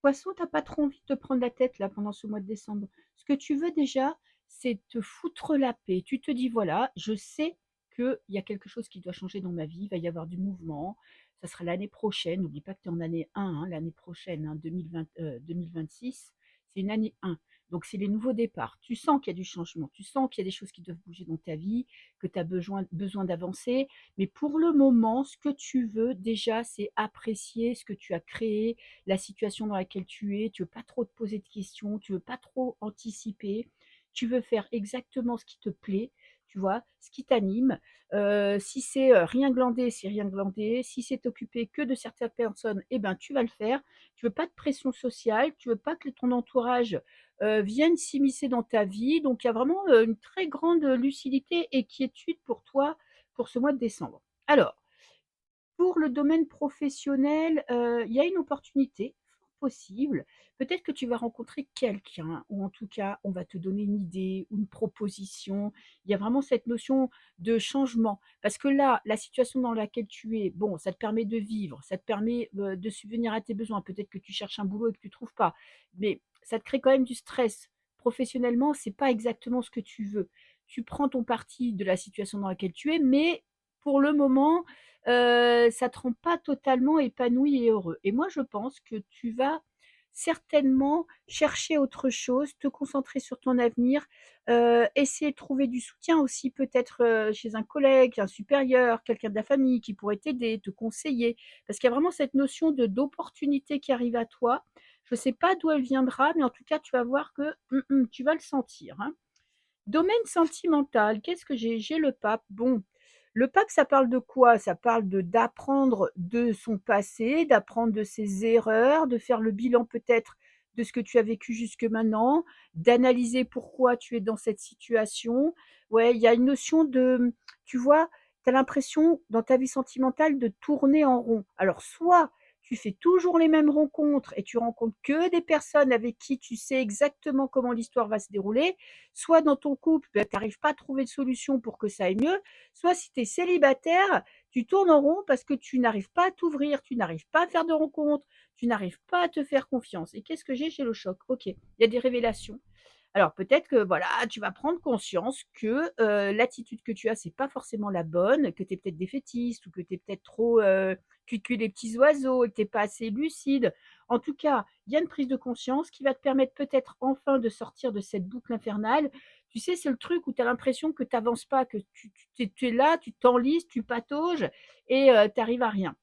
Poisson, tu as pas trop envie de te prendre la tête là pendant ce mois de décembre. Ce que tu veux déjà, c'est te foutre la paix. Tu te dis: «Voilà, je sais qu'il y a quelque chose qui doit changer dans ma vie, il va y avoir du mouvement, ça sera l'année prochaine». N'oublie pas que tu es en année 1, hein, l'année prochaine, hein, 2026, c'est une année 1. Donc c'est les nouveaux départs. Tu sens qu'il y a du changement, tu sens qu'il y a des choses qui doivent bouger dans ta vie, que tu as besoin d'avancer. Mais pour le moment, ce que tu veux déjà, c'est apprécier ce que tu as créé, la situation dans laquelle tu es, tu veux pas trop te poser de questions, tu veux pas trop anticiper, tu veux faire exactement ce qui te plaît, tu vois, ce qui t'anime. Si c'est rien glander, c'est rien glander. Si c'est t'occuper que de certaines personnes, eh ben, tu vas le faire. Tu veux pas de pression sociale, tu veux pas que ton entourage vienne s'immiscer dans ta vie. Donc, il y a vraiment une très grande lucidité et quiétude pour toi pour ce mois de décembre. Alors, pour le domaine professionnel, il y a une opportunité, fort possible. Peut-être que tu vas rencontrer quelqu'un ou en tout cas, on va te donner une idée ou une proposition. Il y a vraiment cette notion de changement parce que là, la situation dans laquelle tu es, bon, ça te permet de vivre, ça te permet, de subvenir à tes besoins. Peut-être que tu cherches un boulot et que tu trouves pas, mais ça te crée quand même du stress. Professionnellement, c'est pas exactement ce que tu veux. Tu prends ton parti de la situation dans laquelle tu es, mais pour le moment, ça te rend pas totalement épanoui et heureux. Et moi, je pense que tu vas certainement chercher autre chose, te concentrer sur ton avenir, essayer de trouver du soutien aussi peut-être, chez un collègue, un supérieur, quelqu'un de la famille qui pourrait t'aider, te conseiller. Parce qu'il y a vraiment cette notion de d'opportunité qui arrive à toi. Je ne sais pas d'où elle viendra, mais en tout cas, tu vas voir que, tu vas le sentir, hein. Domaine sentimental, qu'est-ce que j'ai? J'ai le pape. Bon, le pape, ça parle de quoi? Ça parle de d'apprendre de son passé, d'apprendre de ses erreurs, de faire le bilan peut-être de ce que tu as vécu jusque maintenant, d'analyser pourquoi tu es dans cette situation. Ouais, il y a une notion de, tu vois, tu as l'impression dans ta vie sentimentale de tourner en rond. Alors soit tu fais toujours les mêmes rencontres et tu rencontres que des personnes avec qui tu sais exactement comment l'histoire va se dérouler, soit dans ton couple, ben, tu n'arrives pas à trouver de solution pour que ça aille mieux, soit si tu es célibataire, tu tournes en rond parce que tu n'arrives pas à t'ouvrir, tu n'arrives pas à faire de rencontres, tu n'arrives pas à te faire confiance. Et qu'est-ce que j'ai? J'ai le choc. OK, il y a des révélations. Alors peut-être que voilà, tu vas prendre conscience que, l'attitude que tu as, c'est pas forcément la bonne, que tu es peut-être défaitiste ou que tu es peut-être trop, cuicui les petits oiseaux et que tu es pas assez lucide. En tout cas, il y a une prise de conscience qui va te permettre peut-être enfin de sortir de cette boucle infernale. Tu sais, c'est le truc où tu as l'impression que tu avances pas, que tu es là, tu t'enlises, tu patauges et tu arrives à rien.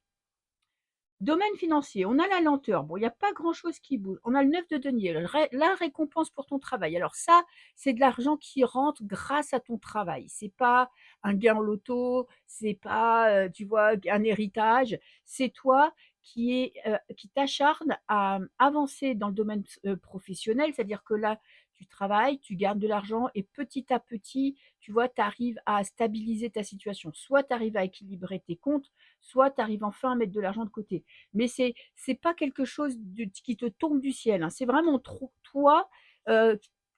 Domaine financier, on a la lenteur. Bon, il y a pas grand-chose qui bouge. On a le 9 de denier, la récompense pour ton travail. Alors ça, c'est de l'argent qui rentre grâce à ton travail. C'est pas un gain au loto, c'est pas, tu vois, un héritage. C'est toi qui t'acharnes à, avancer dans le domaine professionnel. C'est-à-dire que là, tu travailles, tu gardes de l'argent et petit à petit, tu vois, tu arrives à stabiliser ta situation. Soit tu arrives à équilibrer tes comptes, soit tu arrives enfin à mettre de l'argent de côté. Mais c'est pas quelque chose qui te tombe du ciel, hein. C'est vraiment toi,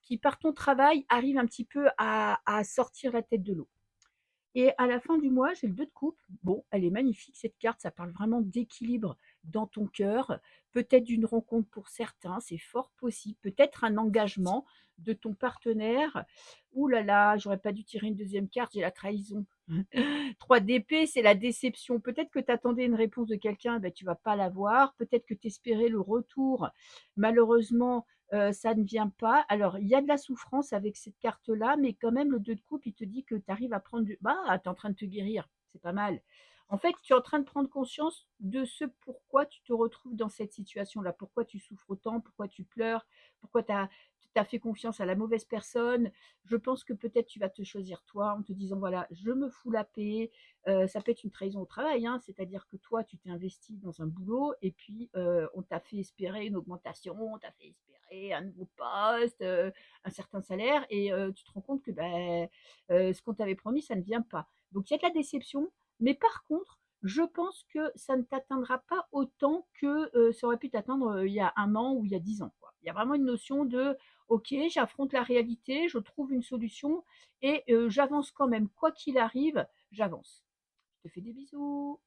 qui par ton travail arrive un petit peu à sortir la tête de l'eau. Et à la fin du mois, j'ai le 2 de coupe. Bon, elle est magnifique cette carte, ça parle vraiment d'équilibre dans ton cœur, peut-être d'une rencontre pour certains, c'est fort possible, peut-être un engagement de ton partenaire. Ouh là là, j'aurais pas dû tirer une deuxième carte, j'ai la trahison. 3 d'épée, c'est la déception. Peut-être que tu attendais une réponse de quelqu'un, ben tu vas pas l'avoir. Peut-être que tu espérais le retour. Malheureusement, ça ne vient pas. Alors, il y a de la souffrance avec cette carte-là, mais quand même, le 2 de coupe, il te dit que tu arrives à prendre du bah, tu es en train de te guérir, c'est pas mal. En fait, tu es en train de prendre conscience de ce pourquoi tu te retrouves dans cette situation-là, pourquoi tu souffres autant, pourquoi tu pleures, pourquoi tu as fait confiance à la mauvaise personne. Je pense que peut-être tu vas te choisir toi en te disant: «Voilà, je me fous la paix». Ça peut être une trahison au travail, hein, c'est-à-dire que toi, tu t'es investi dans un boulot et puis, on t'a fait espérer une augmentation, on t'a fait espérer un nouveau poste, un certain salaire et tu te rends compte que, beh, ce qu'on t'avait promis, ça ne vient pas. Donc il y a de la déception, mais par contre, je pense que ça ne t'atteindra pas autant que, ça aurait pu t'atteindre, il y a 1 an ou il y a 10 ans, quoi. Il y a vraiment une notion de: «OK, j'affronte la réalité, je trouve une solution et j'avance quand même. Quoi qu'il arrive, j'avance». Je te fais des bisous.